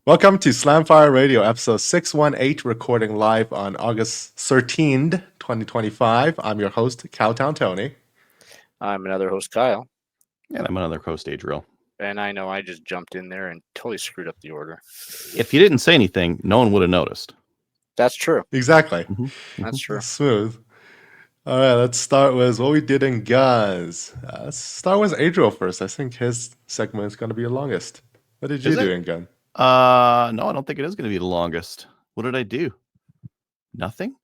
Welcome to Slamfire Radio, episode 618, recording live on August 13th, 2025. I'm your host, Cowtown Tony. I'm another host, Kyle. And I'm another host, Adriel. And I know I just jumped in there and totally screwed up the order. If you didn't say anything, no one would have noticed. That's true. Exactly. That's true. Smooth. All right, let's start with what we did in guns. Let's start with Adriel first. I think his segment is going to be the longest. What did you do in gun? No, I don't think it is going to be the longest. What did I do? Nothing?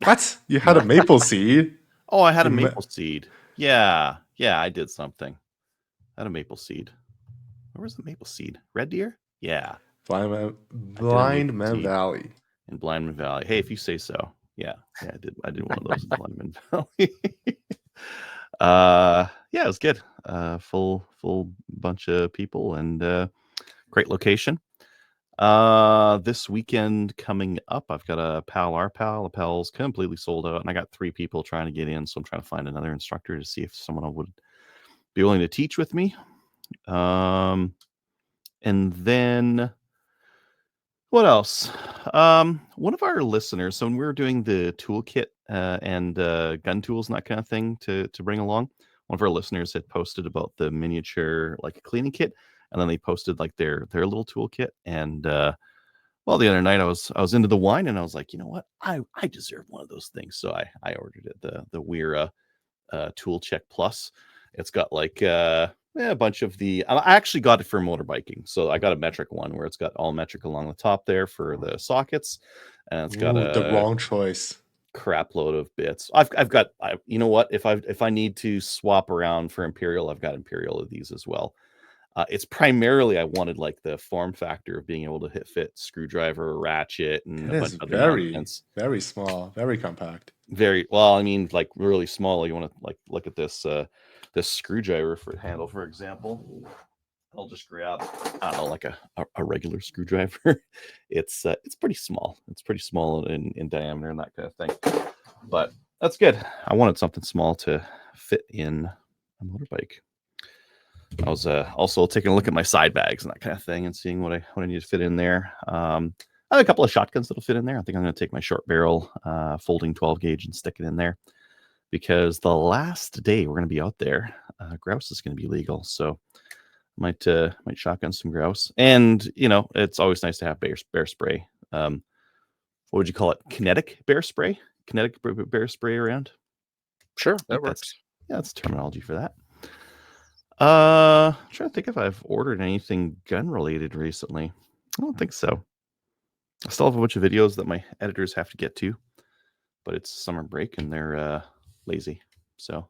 What? You had a maple seed? Oh, I had a maple seed. Yeah, I did something. I had a maple seed. Where was the maple seed? Red Deer? Yeah. Blind Man Valley. In Blind Man Valley. Hey, if you say so. Yeah, I did one of those in Blind Man Valley. Yeah, it was good. Full bunch of people and great location. This weekend coming up, I've got a PAL. Our PAL's completely sold out, and I got 3 people trying to get in, so I'm trying to find another instructor to see if someone would be willing to teach with me. And then what else? One of our listeners, so when we were doing the toolkit and gun tools and that kind of thing to bring along, one of our listeners had posted about the miniature like cleaning kit, and then they posted like their little toolkit. And well, the other night I was into the wine, and I was like, you know what, I deserve one of those things, so I ordered it, the Weira Tool Check Plus. It's got like a bunch of the. I actually got it for motorbiking, so I got a metric one where it's got all metric along the top there for the sockets, and it's got the wrong choice. Crap load of bits. I've got. You know what? If I need to swap around for Imperial, I've got Imperial of these as well. It's primarily I wanted like the form factor of being able to fit screwdriver, ratchet, and it a is bunch of very small, very compact. Very well. I mean, like really small. You want to like look at this this screwdriver for handle, for example. I'll just grab, I don't know, like a regular screwdriver. It's pretty small. It's pretty small in diameter and that kind of thing. But that's good. I wanted something small to fit in a motorbike. I was also taking a look at my side bags and that kind of thing and seeing what I need to fit in there. I have a couple of shotguns that'll fit in there. I think I'm going to take my short barrel folding 12 gauge and stick it in there, because the last day we're going to be out there, grouse is going to be legal. So might shotgun some grouse. And you know, it's always nice to have bear spray. What would you call it? Kinetic bear spray? Kinetic bear spray around? Sure, that works. That's terminology for that. I'm trying to think if I've ordered anything gun related recently. I don't think so. I still have a bunch of videos that my editors have to get to, but it's summer break and they're lazy. So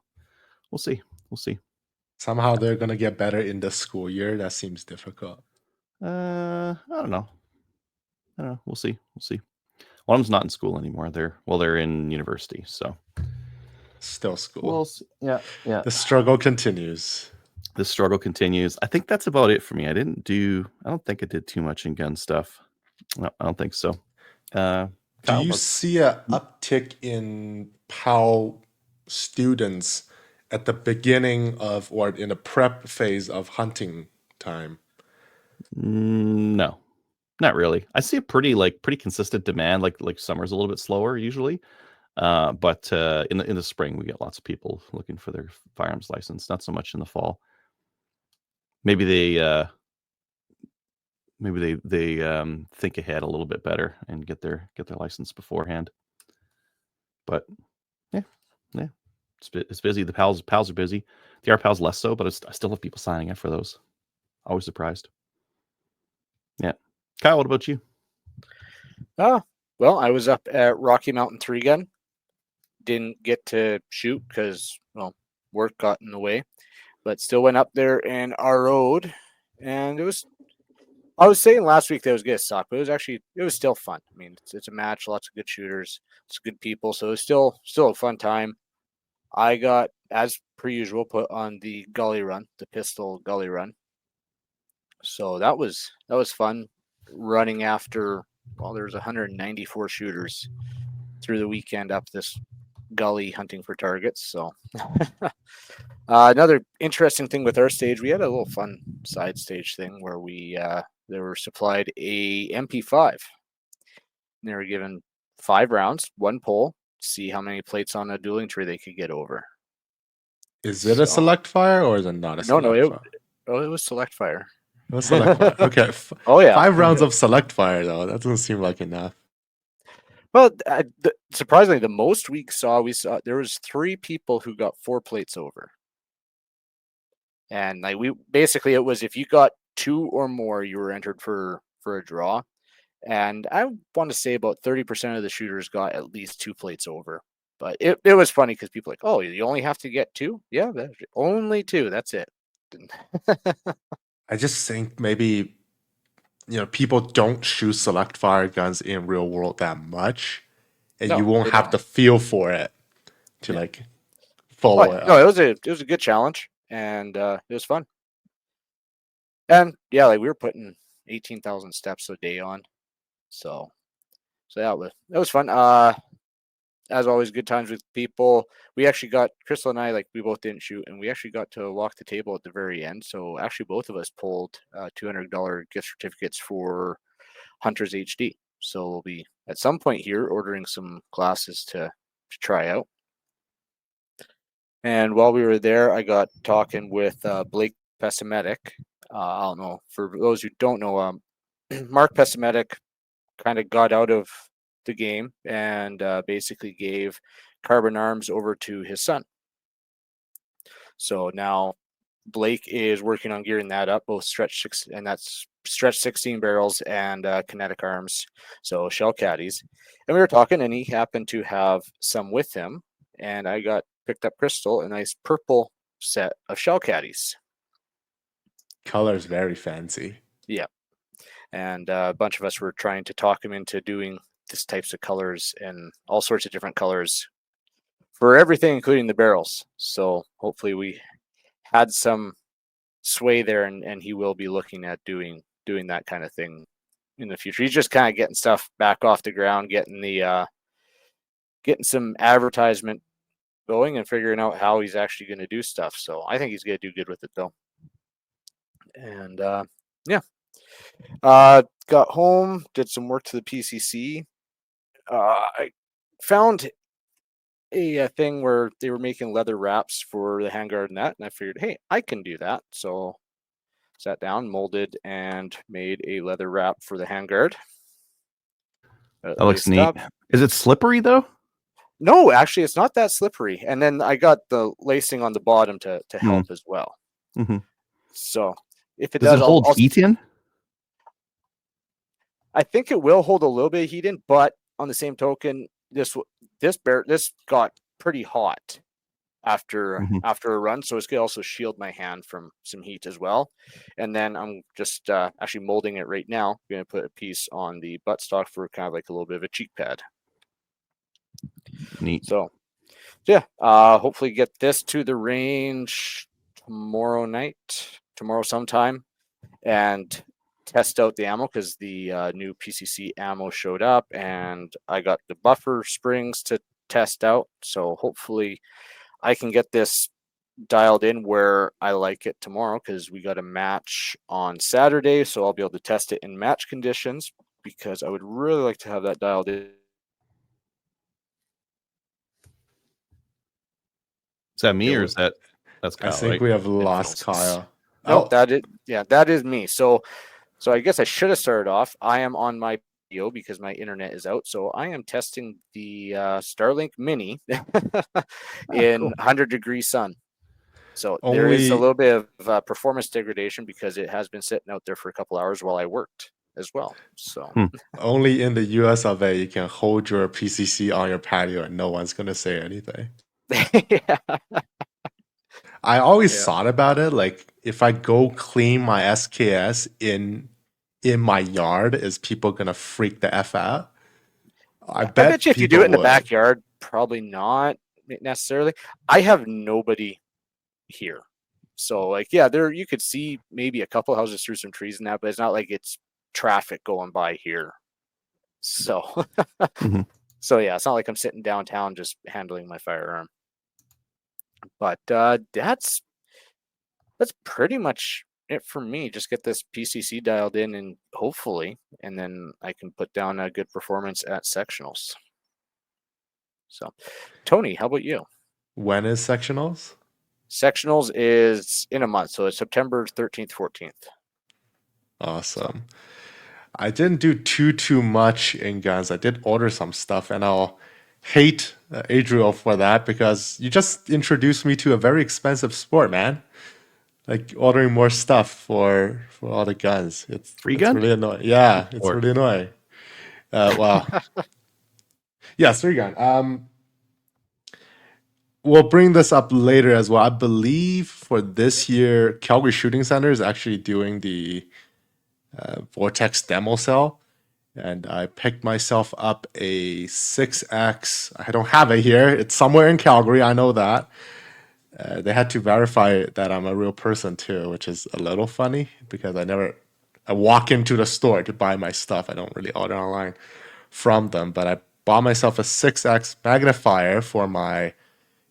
we'll see. Somehow they're gonna get better in the school year. That seems difficult. I don't know. We'll see. One of them's not in school anymore. They're in university, so still school. We'll see. Yeah. The struggle continues. I think that's about it for me. I don't think I did too much in gun stuff. No, I don't think so. Do you see an uptick in PAL students at the beginning of or in the prep phase of hunting time? No, not really. I see a pretty consistent demand. Like summer's a little bit slower usually, but in the spring we get lots of people looking for their firearms license. Not so much in the fall. Maybe they think ahead a little bit better and get their license beforehand. But yeah, it's busy. The pals are busy. The RPAL's less so, but I still have people signing up for those. Always surprised. Yeah, Kyle, what about you? Well, I was up at Rocky Mountain 3 Gun. Didn't get to shoot because work got in the way, but still went up there and RO'd, and it was. I was saying last week that it was gonna suck, but it was still fun. I mean, it's a match, lots of good shooters, it's good people, so it was still a fun time. I got, as per usual, put on the gully run, the pistol gully run. So that was fun, running after. Well, there's 194 shooters through the weekend up this gully hunting for targets. So another interesting thing with our stage, we had a little fun side stage thing where we they were supplied a MP5. They were given 5 rounds, 1 pole, see how many plates on a dueling tree they could get over. Is it a select fire or is it not a select fire? It was select fire. It was select fire. Okay. Oh yeah. 5 rounds of select fire though. That doesn't seem like enough. Well, surprisingly, the most we saw there was 3 people who got 4 plates over. And like it was if you got 2 or more, you were entered for a draw. And I want to say about 30% of the shooters got at least 2 plates over. But it was funny because people like, oh, you only have to get 2? Yeah, only 2. That's it. I just think maybe people don't shoot select fire guns in real world that much, and you won't have the feel for it to like follow it up. No, it was a good challenge, and it was fun. And yeah, like we were putting 18,000 steps a day on, so that was fun. As always, good times with people. We actually got Crystal and I, like we both didn't shoot, and we actually got to walk the table at the very end. So actually, both of us pulled $200 gift certificates for Hunters HD. So we'll be at some point here ordering some glasses to try out. And while we were there, I got talking with Blake Pessimetic. I don't know, for those who don't know, Mark Pessimetic kind of got out of the game and basically gave Carbon Arms over to his son. So now Blake is working on gearing that up, both stretch 16 barrels and kinetic arms, so shell caddies. And we were talking, and he happened to have some with him, and I picked up Crystal a nice purple set of shell caddies. Color's very fancy. Yeah, and a bunch of us were trying to talk him into doing these types of colors and all sorts of different colors for everything, including the barrels. So hopefully we had some sway there, and he will be looking at doing that kind of thing in the future. He's just kind of getting stuff back off the ground, getting some advertisement going and figuring out how he's actually going to do stuff. So I think he's going to do good with it though. And got home, did some work to the PCC. I found a thing where they were making leather wraps for the handguard net, and I figured, hey, I can do that. So sat down, molded, and made a leather wrap for the handguard. That looks neat. Is it slippery though? No, actually, it's not that slippery. And then I got the lacing on the bottom to help as well. Mm-hmm. So if it does it hold heat in? I think it will hold a little bit of heat in, but on the same token, this got pretty hot after a run, so it's going to also shield my hand from some heat as well. And then I'm just actually molding it right now. I'm going to put a piece on the buttstock for kind of like a little bit of a cheek pad. Neat. So yeah, hopefully get this to the range tomorrow sometime, and test out the ammo, because the new PCC ammo showed up, and I got the buffer springs to test out. So hopefully I can get this dialed in where I like it tomorrow, because we got a match on Saturday, so I'll be able to test it in match conditions, because I would really like to have that dialed in. Is that me or is that's Kyle? I think we have lost Kyle. Nope, that is me. So I guess I should have started off. I am on my PO because my internet is out. So I am testing the Starlink Mini in 100-degree sun. So there is a little bit of performance degradation because it has been sitting out there for a couple hours while I worked as well. So only in the US of A you can hold your PCC on your patio and no one's gonna say anything. Yeah. I always thought about it, like if I go clean my SKS in my yard, is people gonna freak the F out? I bet you if you do it in the backyard, probably not necessarily. I have nobody here. So like, yeah, there you could see maybe a couple houses through some trees and that, but it's not like it's traffic going by here. So so yeah, it's not like I'm sitting downtown just handling my firearm. But that's pretty much it for me. Just get this PCC dialed in, and hopefully, and then I can put down a good performance at sectionals. So, Tony, how about you? When is sectionals? Sectionals is in a month, so it's September 13th, 14th. Awesome. So. I didn't do too much in guns. I did order some stuff, and I'll hate Adriel for that because you just introduced me to a very expensive sport, man. Like ordering more stuff for all the guns. It's gun? really annoying. Yeah, it's really annoying. Wow. Yeah, 3-gun. We'll bring this up later as well. I believe for this year, Calgary Shooting Center is actually doing the Vortex demo cell. And I picked myself up a 6X. I don't have it here. It's somewhere in Calgary. I know that. They had to verify that I'm a real person too, which is a little funny because I walk into the store to buy my stuff. I don't really order online from them, but I bought myself a 6X magnifier for my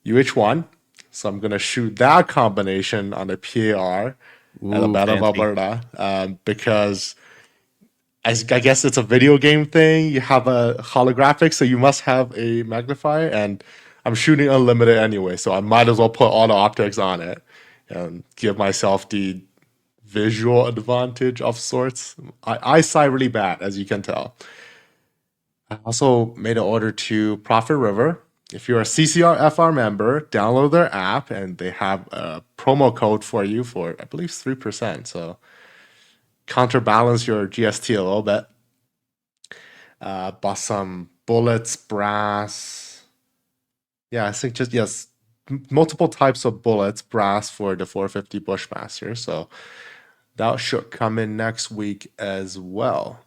UH1. So I'm going to shoot that combination on the PAR at the Battle of Alberta because I guess it's a video game thing. You have a holographic, so you must have a magnifier, and I'm shooting unlimited anyway, so I might as well put all the optics on it and give myself the visual advantage of sorts. I sight really bad, as you can tell. I also made an order to Profit River. If you're a CCR FR member, download their app, and they have a promo code for you for, I believe, 3%. So counterbalance your GST a little bit. Bought some bullets, brass. Yeah, I think just multiple types of bullets, brass for the 450 Bushmaster. So that should come in next week as well.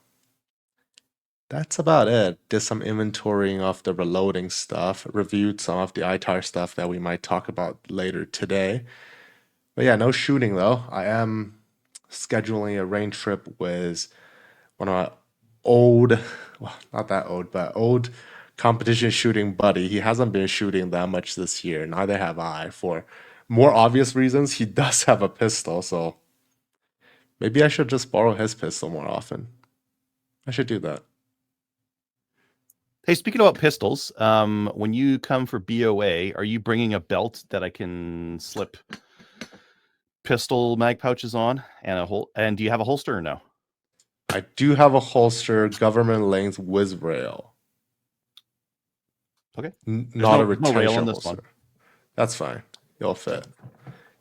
That's about it. Did some inventorying of the reloading stuff, reviewed some of the ITAR stuff that we might talk about later today. But yeah, no shooting though. I am scheduling a range trip with one of my old, well, not that old, but old competition shooting buddy. He hasn't been shooting that much this year. Neither have I. For more obvious reasons, he does have a pistol, so maybe I should just borrow his pistol more often. I should do that. Hey, speaking about pistols, when you come for BOA, are you bringing a belt that I can slip pistol mag pouches on and do you have a holster or no? I do have a holster, government length whiz rail. Okay. Not a retention rail on this holster. One. That's fine. It'll fit.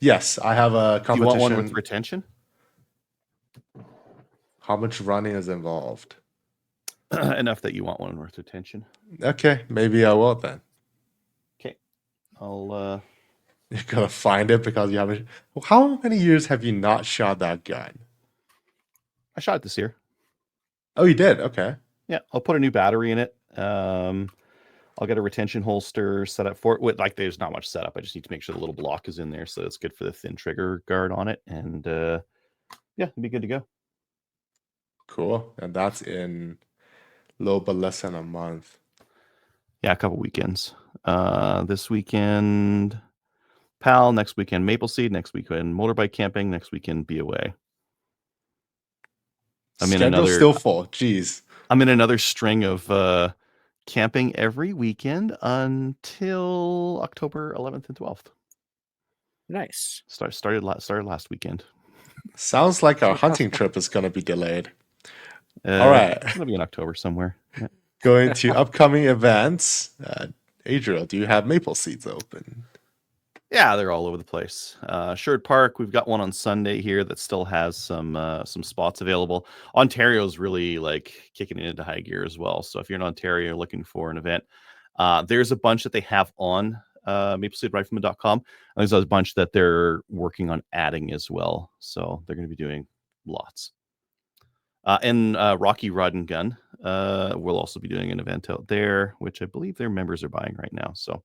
Yes, I have a competition. Do you want one with retention? How much running is involved? Enough that you want one with retention. Okay, maybe I will then. Okay. I'll You're gonna find it because you haven't. How many years have you not shot that gun? I shot it this year. Oh, you did? Okay. Yeah, I'll put a new battery in it. I'll get a retention holster set up for it. Like, there's not much setup. I just need to make sure the little block is in there, so it's good for the thin trigger guard on it. And yeah, it'll be good to go. Cool. And that's in a little bit less than a month. Yeah, a couple weekends. This weekend, PAL. Next weekend, Maple Seed. Next weekend, motorbike camping. Next weekend, BOA. Schedule's still full. Jeez. I'm in another string of camping every weekend until October 11th and 12th. Nice. Started last weekend. Sounds like our hunting trip is going to be delayed. All right. It'll be in October somewhere. Yeah. Going to upcoming events. Adriel, do you have Maple Seeds open? Yeah, they're all over the place. Sherwood Park, we've got one on Sunday here that still has some spots available. Ontario's really like kicking it into high gear as well. So if you're in Ontario looking for an event, there's a bunch that they have on MapleSeedRifleman.com. There's a bunch that they're working on adding as well. So they're going to be doing lots. And Rocky Rod and Gun will also be doing an event out there, which I believe their members are buying right now. So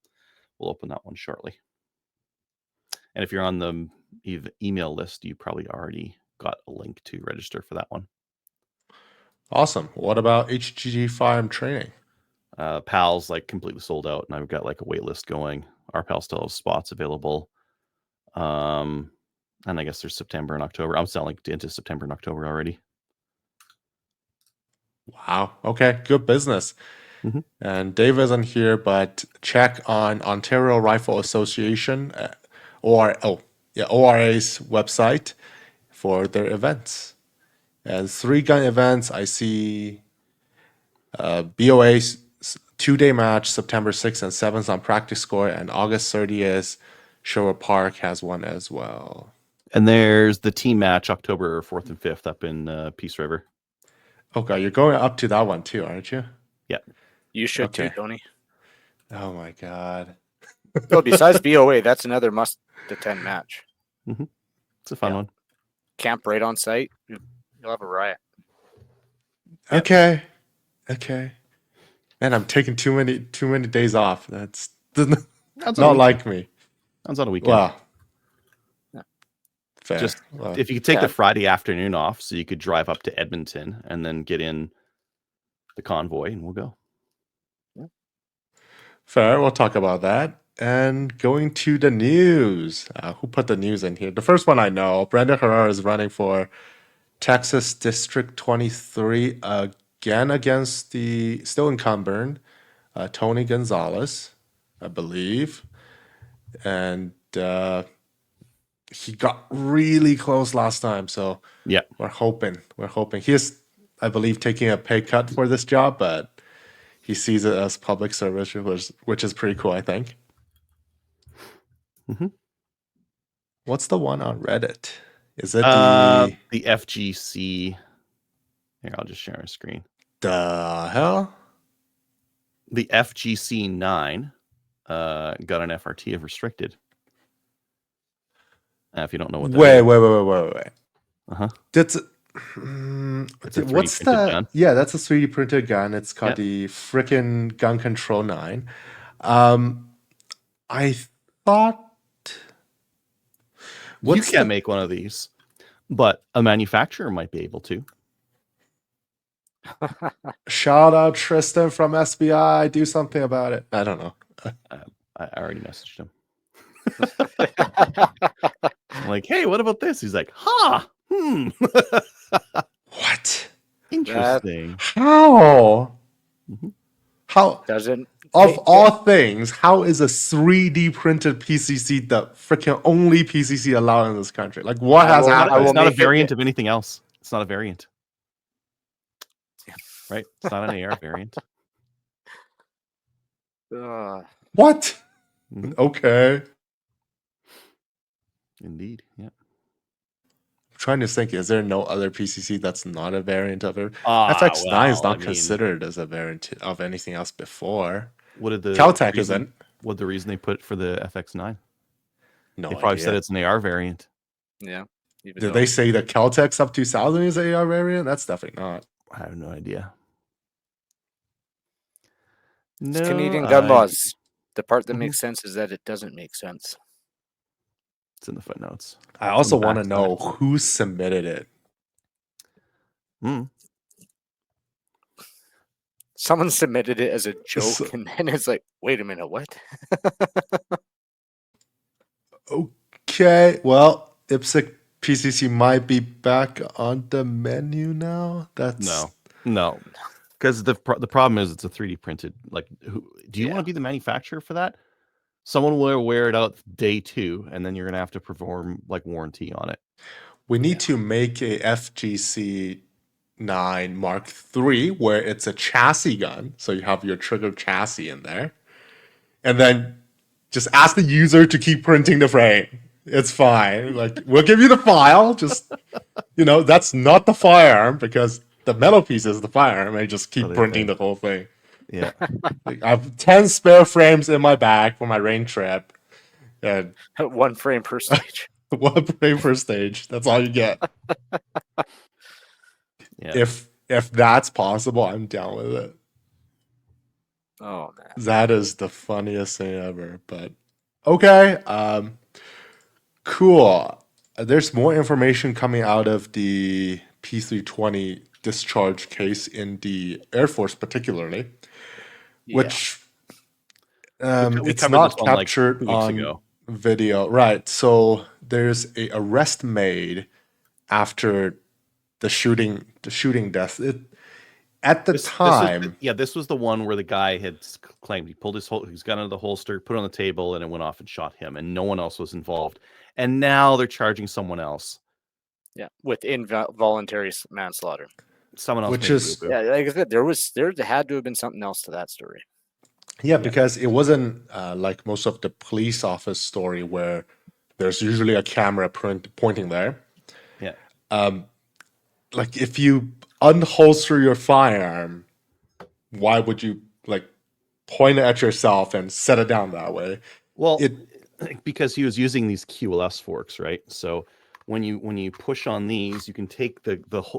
we'll open that one shortly. And if you're on the email list, you probably already got a link to register for that one. Awesome. What about HGG Firearm Training? PAL's like completely sold out, and I've got like a wait list going. Our PAL still has spots available. And I guess there's September and October. I'm selling into September and October already. Wow. Okay. Good business. Mhm. And Dave isn't here, but check on Ontario Rifle Association ORA's website for their events. And 3-gun events, I see BOA's 2-day match, September 6th and 7th on Practice Score, and August 30th, Sherwood Park has one as well. And there's the team match October 4th and 5th up in Peace River. Okay, you're going up to that one too, aren't you? Yeah. You should Okay. too, Tony. Oh my god. Oh, besides BOA, that's another must-attend match. It's a fun one. Camp right on site. You'll have a riot. Yep. Okay. Okay. Man, I'm taking too many days off. That's not like me. Sounds on a weekend. Wow. Yeah. Fair. Just Well, if you could take the Friday afternoon off, so you could drive up to Edmonton and then get in the convoy, and we'll go. fair. We'll talk about that. And going to the news. Who put the news in here? The first one I know, Brenda Herrera is running for Texas District 23 again against the still incumbent Tony Gonzalez, I believe. And he got really close last time, so Yeah. we're hoping. He is, I believe, taking a pay cut for this job, but he sees it as public service, which is pretty cool, I think. Mhm. What's the one on Reddit? Is it the FGC? Here, I'll just share a screen. the hell? The FGC 9 got an FRT of restricted. If you don't know what that is. Wait. Uh-huh. That's It's a 3D what's printed the gun. Yeah, that's a 3D printed gun. It's called the frickin' Gun Control 9. I thought You can't make one of these, but a manufacturer might be able to. Shout out Tristan from SBI. Do something about it. I don't know. I already messaged him. I'm like, hey, what about this? He's like, What? Interesting. How? Mhm. How? Doesn't Of all things, how is a 3D printed PCC the freaking only PCC allowed in this country? Like, what has happened? It's not a variant of anything else. It's not a variant. Right? It's not an AR variant. What? Mhm. Okay. Indeed. Yeah. I'm trying to think, is there no other PCC that's not a variant of it? FX9 is not considered as a variant of anything else before. What did the Caltech reason, isn't. What the reason they put for the FX9? No They probably idea. said it's an AR variant. Yeah. Did they say the Caltech Sub 2000 is an AR variant? That's definitely not. I have no idea. It's Canadian gun laws. The part that makes sense is that it doesn't make sense. It's in the footnotes. I also want to know who submitted it. Someone submitted it as a joke, and then it's like, wait a minute, what? Okay, well, IPSC PCC might be back on the menu now. That's no, because the problem is it's a 3D printed. Like, do you want to be the manufacturer for that? Someone will wear it out day 2, and then you're gonna have to perform like warranty on it. We need to make a FGC 9 Mark III where it's a chassis gun, so you have your trigger chassis in there, and then just ask the user to keep printing the frame. It's fine. Like, we'll give you the file. Just, that's not the firearm because the metal piece is the firearm. And just keep printing the whole thing. Yeah. Like, I have 10 spare frames in my bag for my rain trip. And 1 frame per stage. 1 frame per stage. That's all you get. Yeah. If that's possible, I'm down with it. Oh man. That is the funniest thing ever. But okay. Cool. There's more information coming out of the P320 discharge case in the Air Force, particularly, which we it's covered not this one captured like 2 weeks on. ago. video. Right. So there's a arrest made after the shooting death. At the time, this was the one where the guy had claimed he pulled his gun out of the holster, put it on the table, and it went off and shot him, and no one else was involved. And now they're charging someone else. Yeah, with involuntary manslaughter. Someone else, which is like I said, there had to have been something else to that story. Yeah, because it wasn't like most of the police office story where there's usually a camera pointing there. Yeah. Like if you unholster your firearm, why would you like point it at yourself and set it down that way? Well, because he was using these QLS forks, right? So when you push on these, you can take the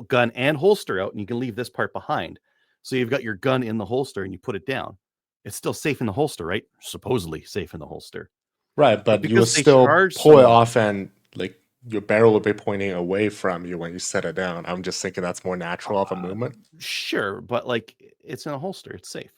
gun and holster out, and you can leave this part behind. So you've got your gun in the holster, and you put it down. It's still safe in the holster, right? Supposedly safe in the holster. Right, but you will still pull it off, and like your barrel will be pointing away from you when you set it down. I'm just thinking that's more natural of a movement. Sure, but like it's in a holster, it's safe.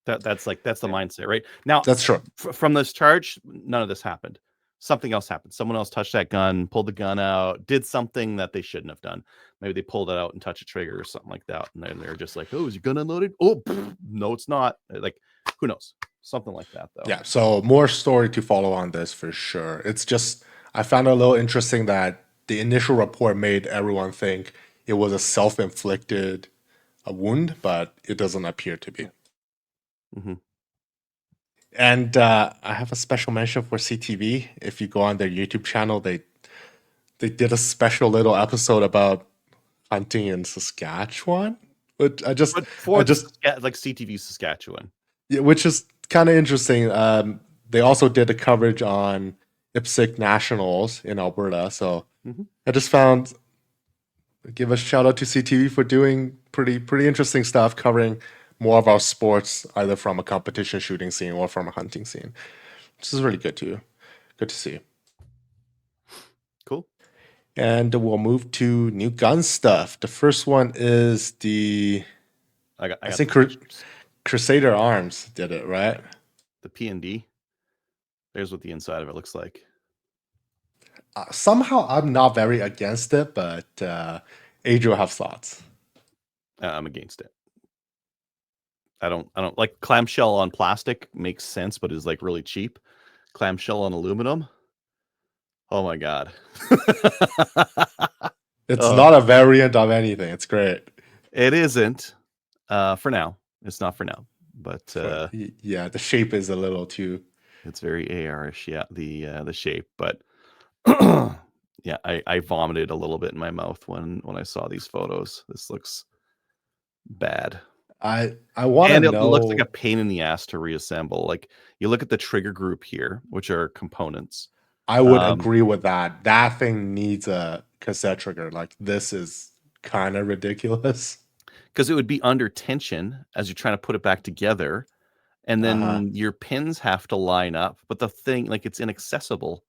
That's the mindset, right? Now that's true. From this charge, none of this happened. Something else happened. Someone else touched that gun, pulled the gun out, did something that they shouldn't have done. Maybe they pulled it out and touched a trigger or something like that, and then they're just like, "Oh, is your gun unloaded?" Oh, no, it's not. Like, who knows? Something like that, though. Yeah. So more story to follow on this for sure. It's just I found it a little interesting that the initial report made everyone think it was a self-inflicted wound, but it doesn't appear to be. Mm-hmm. And I have a special mention for CTV. If you go on their YouTube channel, they did a special little episode about hunting in Saskatchewan. Which like CTV Saskatchewan. Yeah, which is kind of interesting. They also did a coverage on IPSC Nationals in Alberta. So I just give a shout out to CTV for doing pretty interesting stuff, covering more of our sports, either from a competition shooting scene or from a hunting scene. This is really good to see. Cool. And we'll move to new gun stuff. The first one is I think Crusader Arms did it, right? The P&D. There's what the inside of it looks like. Somehow I'm not very against it, but Adriel have thoughts. I'm against it. I don't like clamshell on plastic makes sense, but is like really cheap. Clamshell on aluminum. Oh my god. It's not a variant of anything. It's great. It isn't. For now. It's not for now. But the shape is a little too. It's very AR-ish, yeah, the shape. But yeah, I vomited a little bit in my mouth when I saw these photos. This looks bad. I want to know. It looks like a pain in the ass to reassemble. Like you look at the trigger group here, which are components. I would agree with that. That thing needs a cassette trigger. Like this is kind of ridiculous. Because it would be under tension as you're trying to put it back together, and then your pins have to line up. But the thing, like, it's inaccessible.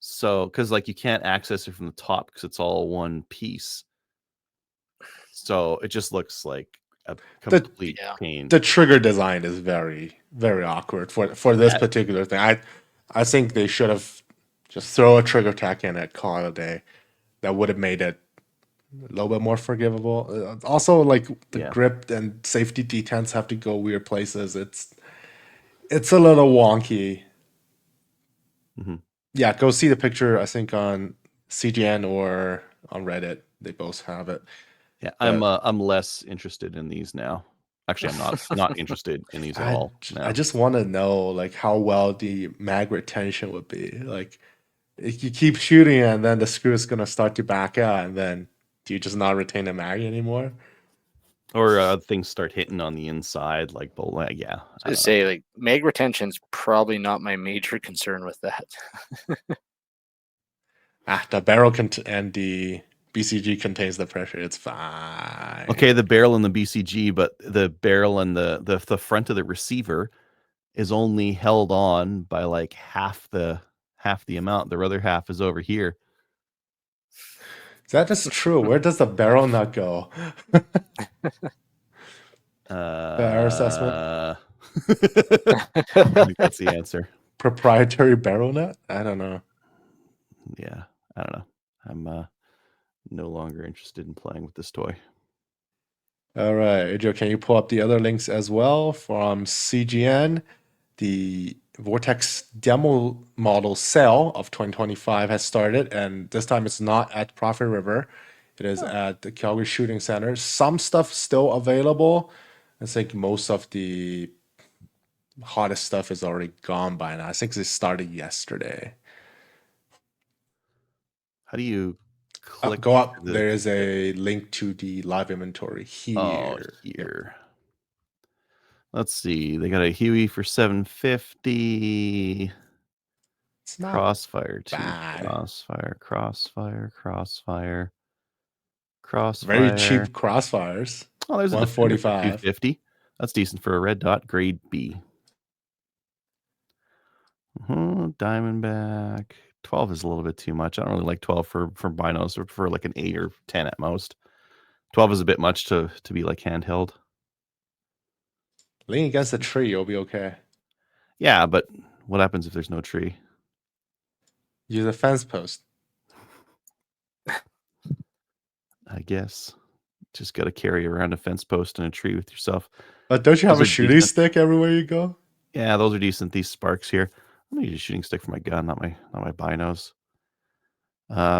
So, because like you can't access it from the top because it's all one piece. So it just looks like a complete pain. The trigger design is very, very awkward for this particular thing. I think they should have just throw a trigger tack in it, call it a day. That would have made it a little bit more forgivable. Also, like the grip and safety detents have to go weird places. It's a little wonky. Mm-hmm. Yeah, go see the picture. I think on CGN or on Reddit, they both have it. Yeah, I'm less interested in these now. Actually, I'm not interested in these at all. No. I just want to know like how well the mag retention would be. Like, if you keep shooting and then the screw is gonna start to back out, and then do you just not retain the mag anymore? Or things start hitting on the inside, like yeah. I say like mag retention's probably not my major concern with that. The barrel and the BCG contains the pressure. It's fine. Okay, the barrel and the BCG, but the barrel and the front of the receiver is only held on by like half the amount. The other half is over here. That is true. Where does the barrel not go? Fair assessment. I think that's the answer. proprietary barrel net? I don't know. Yeah, I don't know. I'm no longer interested in playing with this toy. All right, Adriel, can you pull up the other links as well from CGN? The Vortex demo model sale of 2025 has started, and this time it's not at Prophet River. It is at the Calgary Shooting Center. Some stuff still available. I think most of the hottest stuff is already gone by now. I think it started yesterday. How do you click? Go up. There is a link to the live inventory here. Oh, here. Yep. Let's see. They got a Huey for $750. It's not Crossfire bad. Crossfire. Very cheap crossfires. Oh, there's a Defender for $250. That's decent for a red dot, grade B. Diamondback. 12 is a little bit too much. I don't really like 12 for binos, or for like an 8 or 10 at most. 12 is a bit much to be like handheld. Lean against a tree, you'll be okay. Yeah, but what happens if there's no tree? Use a fence post. I guess. Just got to carry around a fence post and a tree with yourself. But don't you have a shooting stick everywhere you go? Yeah, those are decent. These sparks here. I'm gonna use a shooting stick for my gun, not my binos.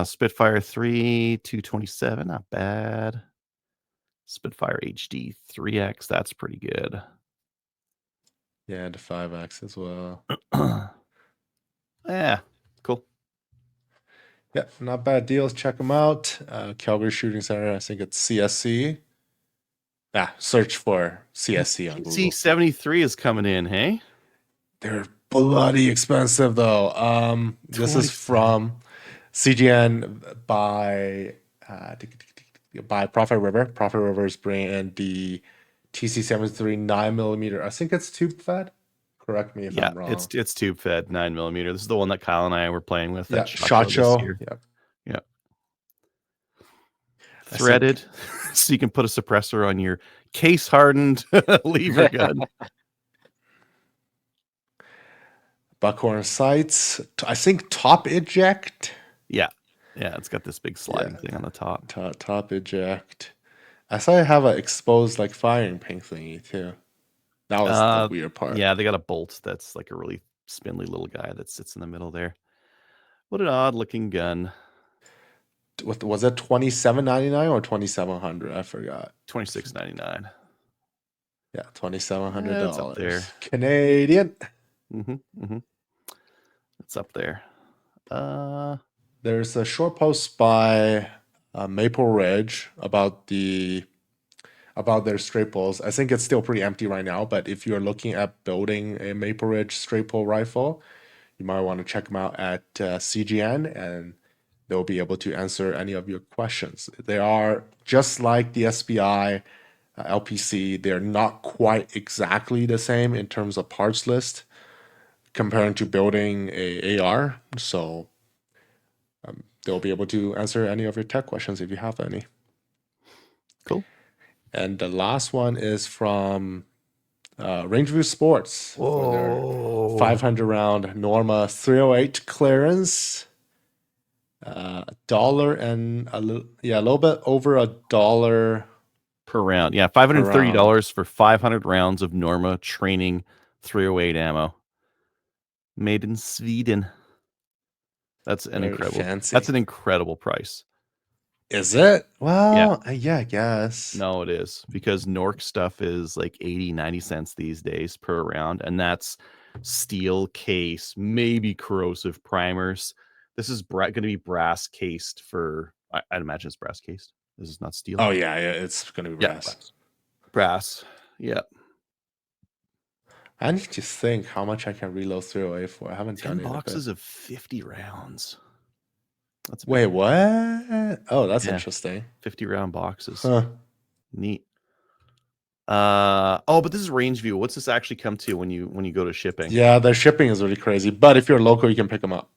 Spitfire 3, 227, not bad. Spitfire HD 3X, that's pretty good. Yeah, the 5X as well. Yeah, cool. Yeah, not bad deals. Check them out. Calgary Shooting Center, I think it's CSC. Search for CSC on Google. C73 is coming in, hey? They're bloody expensive though. This is from CGN by Prophet River. Prophet River is bringing in the TC73 9mm. I think it's tube fed. Correct me if I'm wrong. It's tube fed 9mm. This is the one that Kyle and I were playing with. Yeah, SHOT Show. Yeah. Threaded, so you can put a suppressor on your case hardened lever gun. Buckhorn sights. I think top eject. Yeah, it's got this big sliding thing on the top. Top eject. I saw I have an exposed like firing pin thingy too. That was the weird part. Yeah, they got a bolt that's like a really spindly little guy that sits in the middle there. What an odd looking gun. Was it $27.99 or $2,700? I forgot. $26.99. Yeah, $2,700. It's up there. Canadian. It's up there. There's a short post by Maple Ridge about their straight pulls. I think it's still pretty empty right now, but if you're looking at building a Maple Ridge straight pull rifle, you might want to check them out at CGN, and they'll be able to answer any of your questions. They are just like the SBI LPC. They're not quite exactly the same in terms of parts list comparing to building a AR. So they'll be able to answer any of your tech questions if you have any. Cool. And the last one is from Rangeview Sports for their 500 round Norma 308 clearance. $1 and a little bit over $1 per round. Yeah, $530 for 500 rounds of Norma training 308 ammo. Made in Sweden. That's an incredible. Fancy. That's an incredible price. Is it? Well, yeah, I guess. No, it is, because Nork stuff is like 80, 90 cents these days per round, and that's steel case, maybe corrosive primers. This is going to be brass cased for, I'd imagine it's brass cased. This is not steel. Oh, yeah, it's going to be brass. Brass. Yeah. I need to think how much I can reload 308 for. I haven't done it. 10 boxes of 50 rounds. That's wait, what? Oh, that's interesting. 50 round boxes. Huh. Neat. But this is Rangeview. What's this actually come to when you go to shipping? Yeah, their shipping is really crazy. But if you're local, you can pick them up.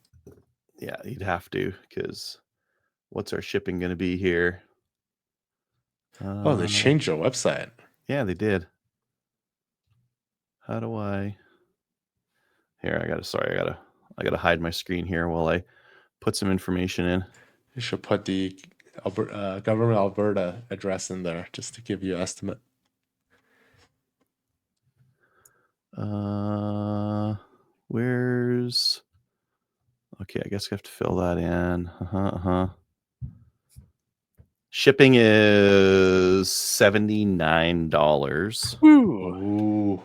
Yeah, you'd have to, because what's our shipping going to be here? They changed their website. Yeah, they did. How do I Here, I gotta hide my screen here while I put some information in. You should put the government Alberta address in there just to give you an estimate. Where's... Okay, I guess we have to fill that in. Shipping is $79. Ooh.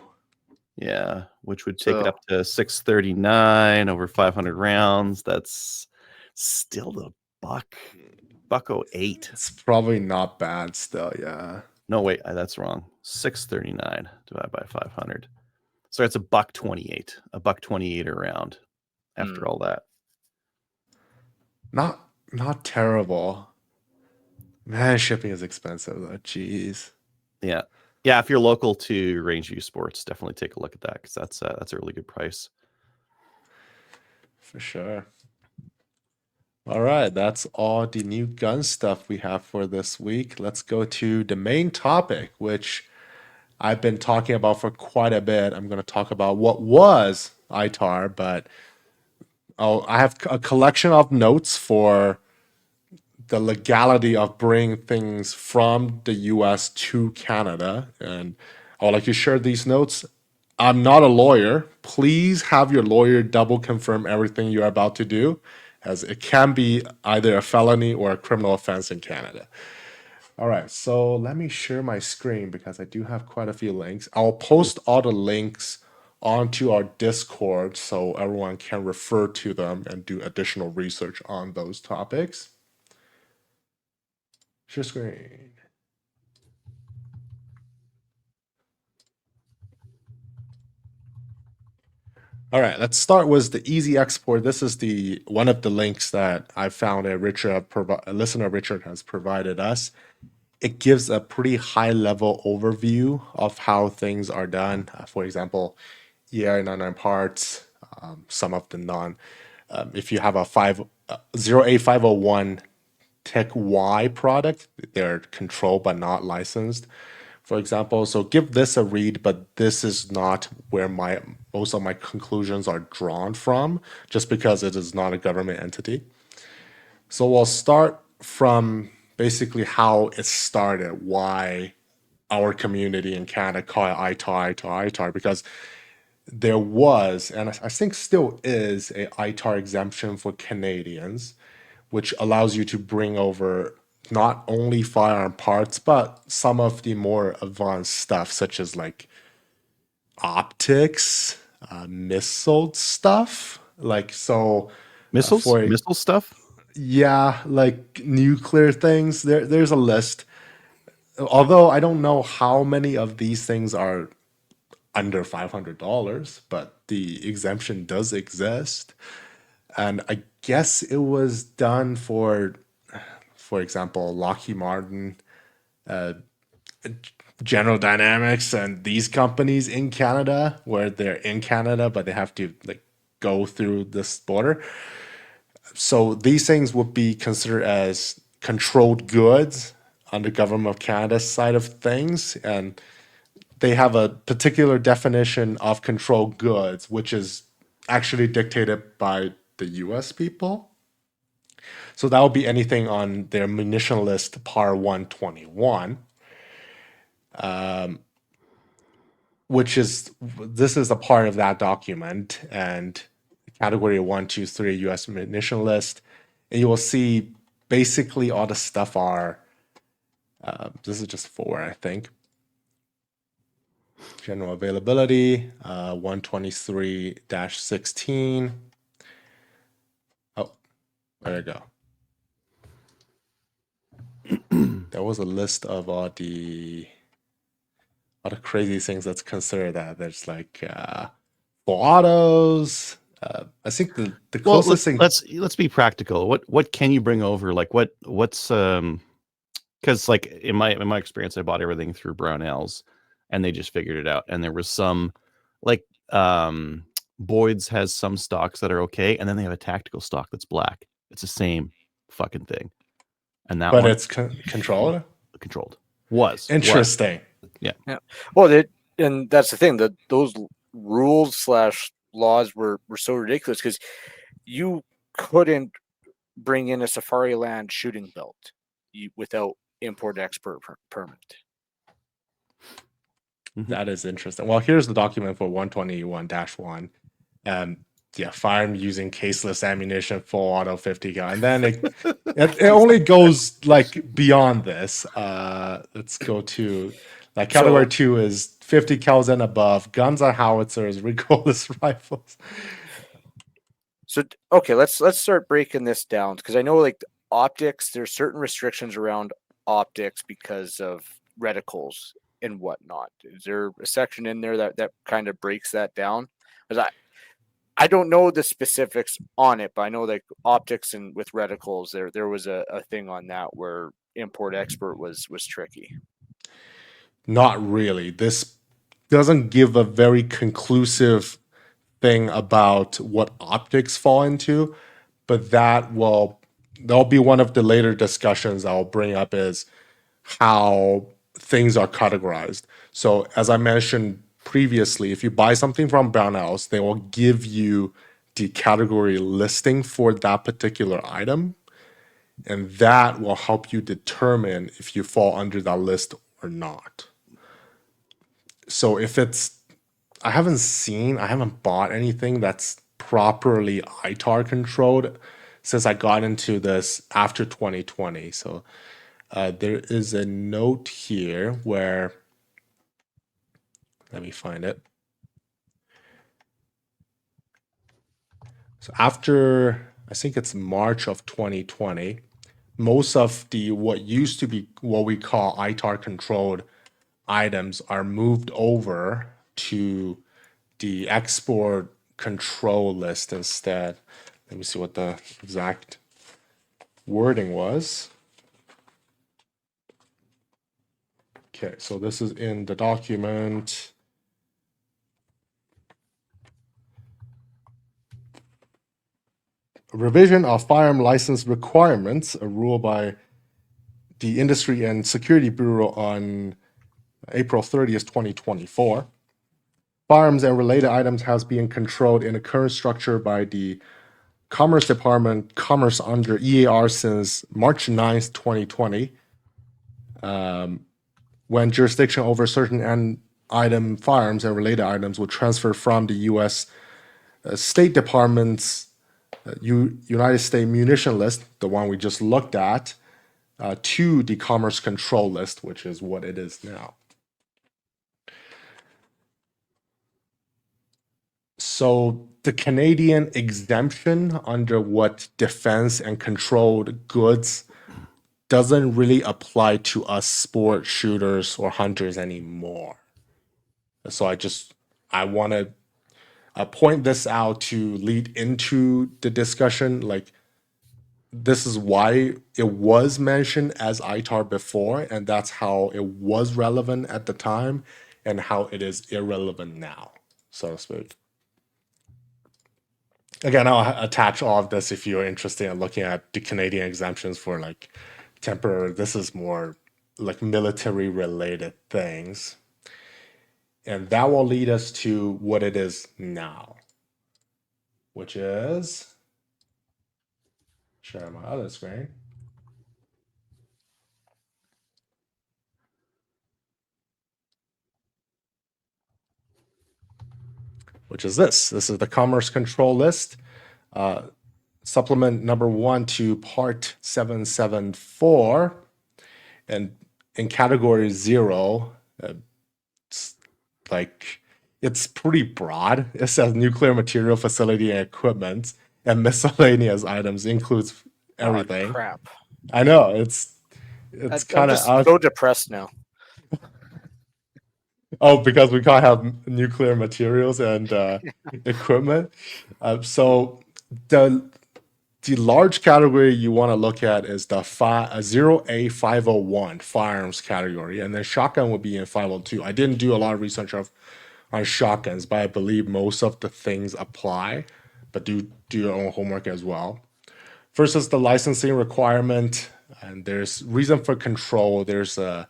Yeah, which would take it up to $639 over 500 rounds. That's still the $1.08. It's probably not bad still, yeah. No, wait, that's wrong. $639 divided by 500. So it's $1.28. $1.28 a round after all that. Not terrible. Man, shipping is expensive though. Jeez. Yeah. Yeah, if you're local to Rangeview Sports, definitely take a look at that because that's a really good price. For sure. All right, that's all the new gun stuff we have for this week. Let's go to the main topic, which I've been talking about for quite a bit. I'm going to talk about what was ITAR, but I have a collection of notes for the legality of bringing things from the US to Canada. And I would like to share these notes. I'm not a lawyer. Please have your lawyer double confirm everything you're about to do, as it can be either a felony or a criminal offense in Canada. All right, so let me share my screen because I do have quite a few links. I'll post all the links onto our Discord so everyone can refer to them and do additional research on those topics. Share screen. All right, let's start with the easy export. This is the one of the links that I found a listener Richard has provided us. It gives a pretty high level overview of how things are done. For example, ER99 parts, some of the if you have a 0A501 Tech Y product, they're controlled but not licensed, for example. So give this a read, but this is not where most of my conclusions are drawn from, just because it is not a government entity. So we'll start from basically how it started, why our community in Canada call it ITAR, because there was, and I think still is, a ITAR exemption for Canadians, which allows you to bring over not only firearm parts, but some of the more advanced stuff, such as like optics, missile stuff. Like, so missile stuff? Yeah, like nuclear things. There's a list. Although I don't know how many of these things are under $500, but the exemption does exist. And I guess it was done for example, Lockheed Martin, General Dynamics, and these companies in Canada, where they're in Canada, but they have to like go through this border. So these things would be considered as controlled goods on the government of Canada's side of things. And they have a particular definition of controlled goods, which is actually dictated by the US people. So that would be anything on their munition list, PAR 121, this is a part of that document, and category 1, 2, 3 US munition list. And you will see basically all the stuff are, this is just 4, I think. General availability, 123-16. Oh, there you go. There was a list of all the crazy things that's considered that. There's like full autos. I think the closest thing. Let's be practical. What can you bring over? Like what's because like in my experience, I bought everything through Brownells, and they just figured it out. And there was some like Boyd's has some stocks that are okay, and then they have a tactical stock that's black. It's the same fucking thing. And that but one, it's controlled. Controlled was interesting. Yeah. Well, and that's the thing, that those rules / laws were so ridiculous because you couldn't bring in a Safariland shooting belt without import-export permit. That is interesting. Well, here's the document for 121-1. Yeah, firearm using caseless ammunition, full auto 50 cal, and then it only goes like beyond this. Let's go to like category 2 is 50 cals and above. Guns are howitzers, recoilless rifles. So okay, let's start breaking this down because I know like optics, there's certain restrictions around optics because of reticles and whatnot. Is there a section in there that kind of breaks that down? Because I don't know the specifics on it, but I know like optics and with reticles, there was a thing on that where import export was tricky. Not really. This doesn't give a very conclusive thing about what optics fall into, but that'll be one of the later discussions I'll bring up is how things are categorized. So as I mentioned previously, if you buy something from Brownells, they will give you the category listing for that particular item, and that will help you determine if you fall under that list or not. So if it's, I haven't bought anything that's properly ITAR controlled since I got into this after 2020. So there is a note here where, let me find it. So after, I think it's March of 2020, most of the what used to be what we call ITAR controlled items are moved over to the export control list instead. Let me see what the exact wording was. Okay, so this is in the document. A revision of firearm license requirements, a rule by the Industry and Security Bureau on April 30th, 2024. Firearms and related items has been controlled in a current structure by the Commerce Department, Commerce under EAR since March 9th, 2020. When jurisdiction over certain item firearms and related items will transfer from the U.S. State Department's United States munition list, the one we just looked at, to the Commerce Control List, which is what it is now. So the Canadian exemption under what defense and controlled goods doesn't really apply to us sport shooters or hunters anymore. So I want to point this out to lead into the discussion. Like, this is why it was mentioned as ITAR before, and that's how it was relevant at the time and how it is irrelevant now, so to speak. Again, I'll attach all of this if you're interested in looking at the Canadian exemptions for like temporary. This is more like military related things. And that will lead us to what it is now, which is, share my other screen. Which is this. This is the Commerce Control List, supplement number 1 to part 774. And in category 0, it's pretty broad. It says nuclear material facility and equipment, and miscellaneous items includes everything. Oh, crap. I know, it's kind of so depressed now. Oh, because we can't have nuclear materials and equipment. So the large category you want to look at is the 0A 501 firearms category, and then shotgun would be in 502. I didn't do a lot of research on shotguns, but I believe most of the things apply. But do your own homework as well. First is the licensing requirement, and there's reason for control. There's a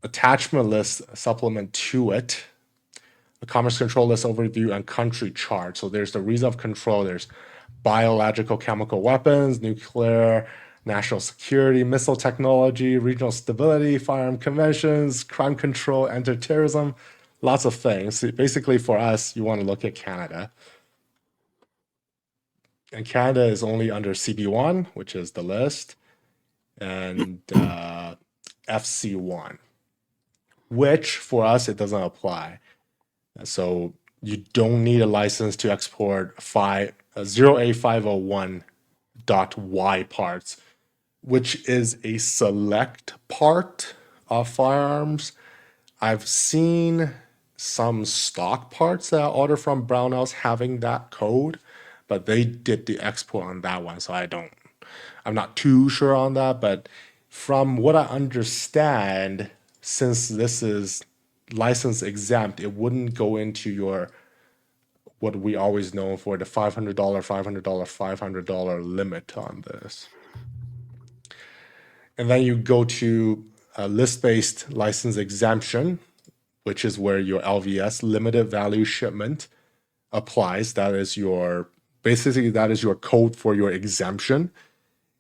attachment list supplement to it. a commerce control list overview and country chart. So there's the reason of control. There's biological, chemical weapons, nuclear, national security, missile technology, regional stability, firearm conventions, crime control, anti-terrorism, lots of things. Basically, for us, you want to look at Canada. And Canada is only under CB1, which is the list, and FC1, which for us, it doesn't apply. So you don't need a license to export 0A501.Y parts, which is a select part of firearms. I've seen some stock parts that I order from Brownells having that code, but they did the export on that one, so I'm not too sure on that. But from what I understand, since this is license exempt, it wouldn't go into your what we always know for the $500, $500 limit on this. And then you go to a list-based license exemption, which is where your LVS, limited value shipment, applies. That is your code for your exemption,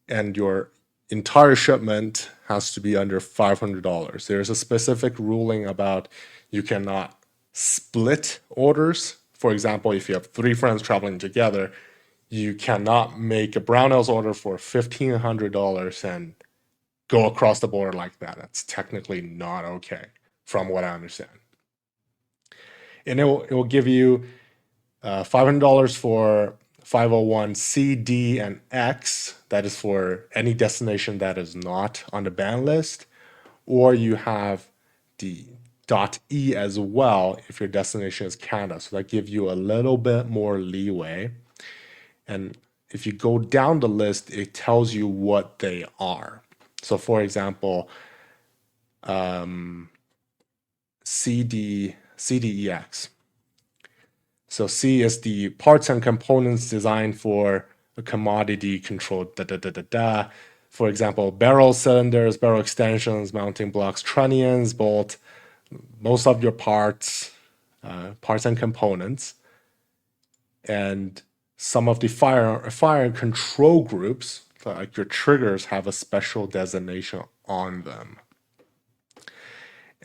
and your entire shipment has to be under $500. There's a specific ruling about you cannot split orders. For example, if you have 3 friends traveling together, you cannot make a Brownells order for $1,500 and go across the border like that. That's technically not okay, from what I understand. And it will give you $500 for 501 C, D, and X. That is for any destination that is not on the ban list. Or you have the .E as well if your destination is Canada. So that gives you a little bit more leeway. And if you go down the list, it tells you what they are. So for example, CDEX. So C is the parts and components designed for a commodity controlled For example, barrel cylinders, barrel extensions, mounting blocks, trunnions, bolt, most of your parts and components. And some of the fire control groups, like your triggers, have a special designation on them.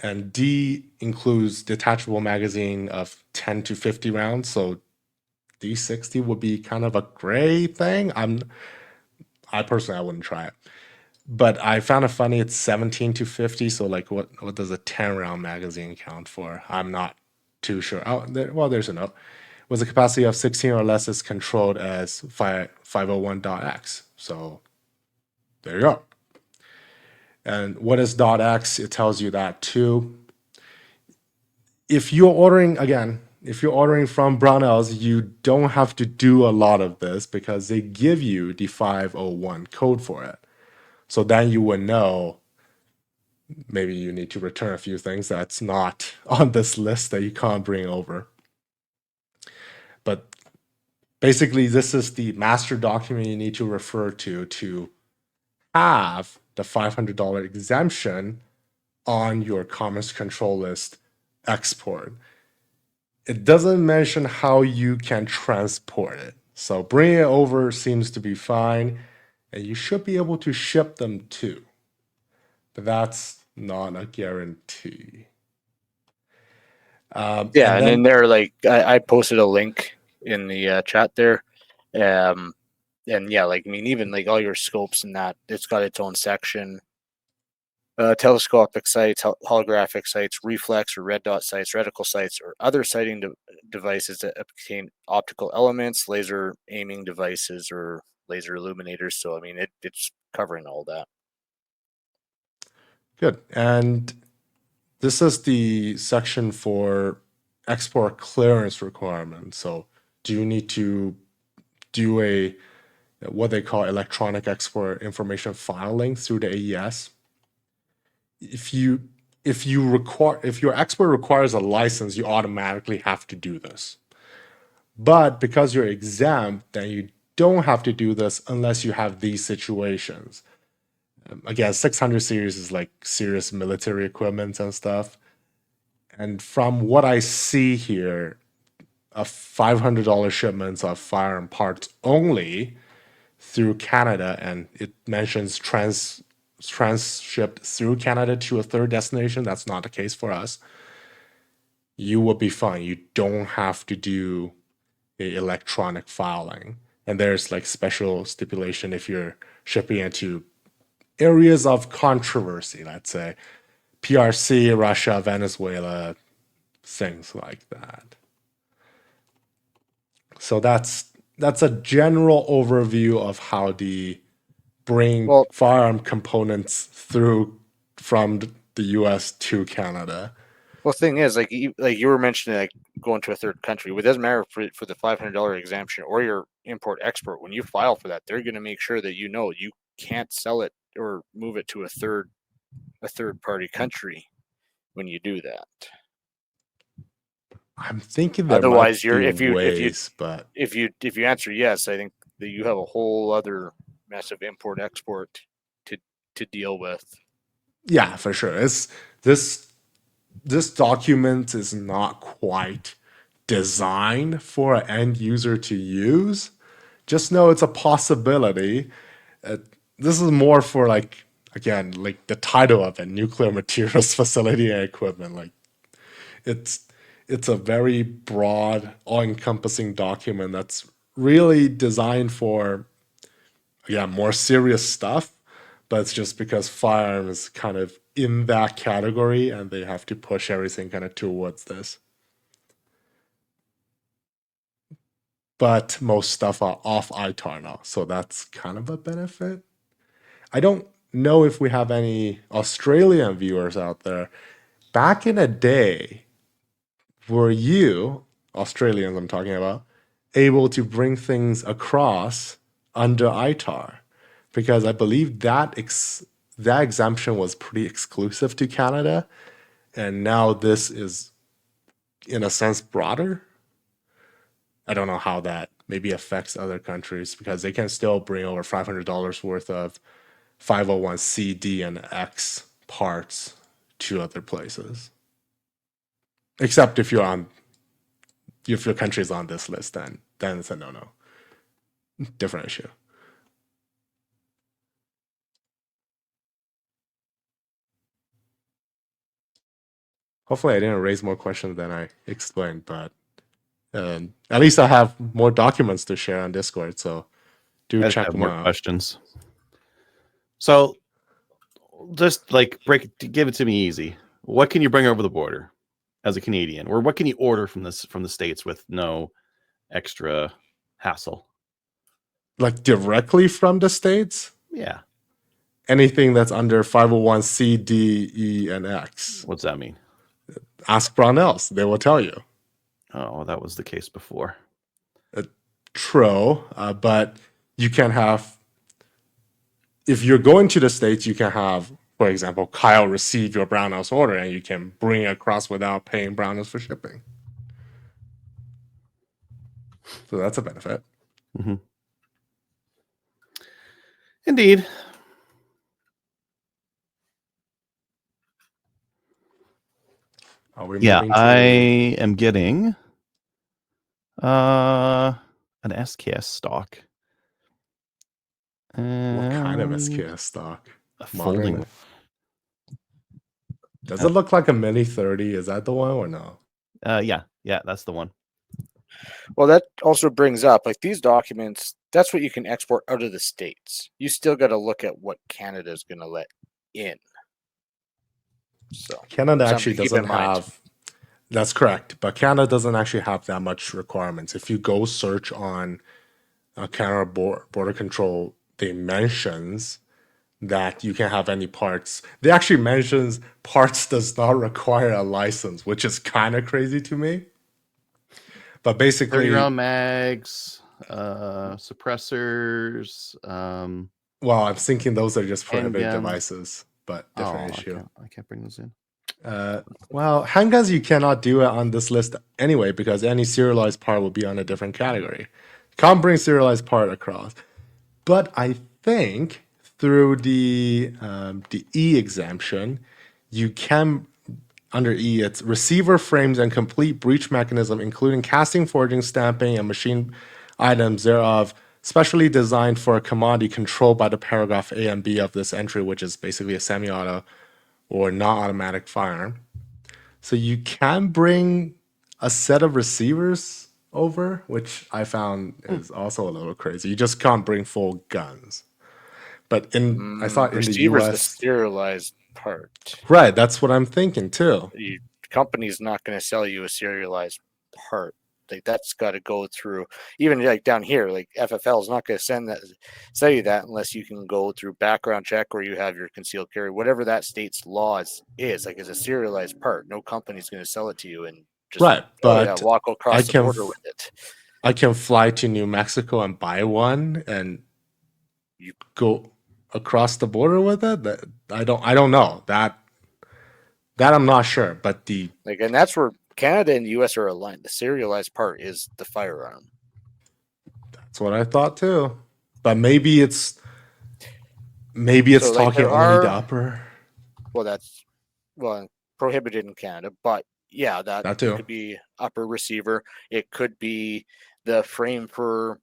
And D includes detachable magazine of 10 to 50 rounds. So D60 would be kind of a gray thing. I personally, I wouldn't try it. But I found it funny, it's 17 to 50. So like what does a 10 round magazine count for? I'm not too sure. There's a note. Was a capacity of 16 or less is controlled as 501.x. So there you go. And what is .x? It tells you that too. If you're ordering from Brownells, you don't have to do a lot of this because they give you the 501 code for it. So then you would know maybe you need to return a few things that's not on this list that you can't bring over. But basically, this is the master document you need to refer to have the $500 exemption on your commerce control list export. It doesn't mention how you can transport it. So bringing it over seems to be fine, and you should be able to ship them too. But that's not a guarantee. And then there, like I posted a link in the chat there. And yeah, like I mean, even like all your scopes and that, it's got its own section. Telescopic sights, holographic sights, reflex or red dot sights, reticle sights, or other sighting devices that contain optical elements, laser aiming devices, or laser illuminators. So I mean, it's covering all that. Good. And this is the section for export clearance requirements. So do you need to do what they call electronic export information filing through the AES? If your export requires a license, you automatically have to do this. But because you're exempt, then you don't have to do this unless you have these situations. Again, 600 series is like serious military equipment and stuff. And from what I see here, a $500 shipments of firearm parts only through Canada, and it mentions transshipped through Canada to a third destination. That's not the case for us. You will be fine. You don't have to do electronic filing. And there's like special stipulation if you're shipping into areas of controversy, let's say PRC, Russia, Venezuela, things like that. So that's a general overview of how the bring firearm components through from the US to Canada. Well, the thing is, like you were mentioning, like going to a third country. It doesn't matter for the $500 exemption or your import export. When you file for that, they're going to make sure that you can't sell it or move it to a third party country when you do that. I'm thinking there Otherwise, might be ways, but if you answer yes, I think that you have a whole other massive import export to deal with. Yeah, for sure. It's this document is not quite designed for an end user to use. Just know it's a possibility. This is more for like again, like the title of it, nuclear materials facility and equipment. Like it's it's a very broad, all-encompassing document that's really designed for more serious stuff, but it's just because firearm is kind of in that category and they have to push everything kind of towards this. But most stuff are off ITAR now, so that's kind of a benefit. I don't know if we have any Australian viewers out there. Back in a day, were you, Australians I'm talking about, able to bring things across under ITAR? Because I believe that exemption was pretty exclusive to Canada, and now this is, in a sense, broader. I don't know how that maybe affects other countries because they can still bring over $500 worth of 501c, D, and X parts to other places. Except if if your country is on this list, then it's a no. Different issue. Hopefully, I didn't raise more questions than I explained, but at least I have more documents to share on Discord, so do check them out. Questions. So, just like give it to me easy. What can you bring over the border as a Canadian, or what can you order from the States with no extra hassle? Like directly from the States? Yeah. Anything that's under 501c, D, E, and X. What's that mean? Ask Brownells; they will tell you. Oh, that was the case before. True, but you can have. If you're going to the States, you can have, for example, Kyle receive your Brownells order, and you can bring it across without paying Brownells for shipping. So that's a benefit. Mm-hmm. Indeed. I am getting an SKS stock. What kind of SKS stock? A folding. Does it look like a Mini 30? Is that the one or no? Yeah, that's the one. Well, that also brings up, like, these documents, that's what you can export out of the States. You still got to look at what Canada is going to let in. So Canada actually doesn't have. That's correct, but Canada doesn't actually have that much requirements. If you go search on Canada Border Control, they mentions that you can have any parts. They actually mentions parts does not require a license, which is kind of crazy to me. But basically, 30-round mags, suppressors. Well, I'm thinking those are just prohibited devices, but different issue. I can't bring those in. Well, handguns you cannot do it on this list anyway because any serialized part will be on a different category. Can't bring serialized part across, but I think through the E exemption, you can under E, it's receiver frames and complete breech mechanism, including casting, forging, stamping, and machine items thereof, specially designed for a commodity controlled by the paragraph A and B of this entry, which is basically a semi-auto or non-automatic firearm. So you can bring a set of receivers over, which I found is also a little crazy. You just can't bring full guns. But I thought in the receiver's the US, serialized part. right? That's what I'm thinking too. The company's not going to sell you a serialized part. Like that's got to go through. Even like down here, like FFL is not going to sell you that unless you can go through background check or you have your concealed carry, whatever that state's laws is. Like, as a serialized part, no company's going to sell it to you and just Right, but walk across the border with it. I can fly to New Mexico and buy one, and you go across the border with it. That I don't know that I'm not sure. But and that's where Canada and the US are aligned. The serialized part is the firearm. That's what I thought too. But maybe it's talking only the upper. Well, that's prohibited in Canada, but yeah, that too. Could be upper receiver. It could be the frame for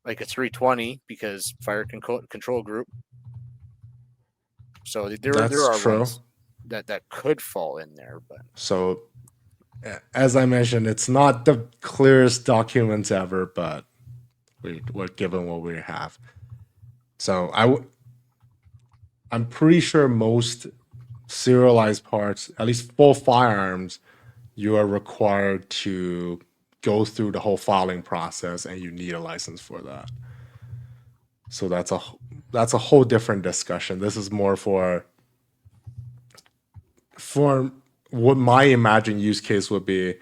like a 320 because fire control group. So there are true. ones that could fall in there, but so as I mentioned, it's not the clearest documents ever, but we're given what we have. So I'm pretty sure most serialized parts, at least full firearms, you are required to go through the whole filing process, and you need a license for that. So that's a whole different discussion. This is more for what my imagined use case would be.